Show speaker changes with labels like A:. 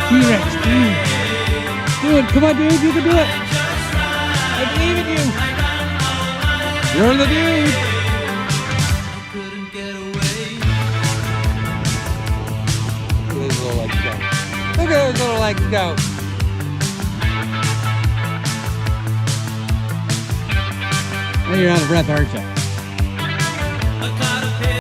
A: T-Rex, dude. Do it. Come on, dude. You can do it. I believe in you. You're the dude. Look at his little legs go. Look at those little legs go. Now you're out of breath, aren't you?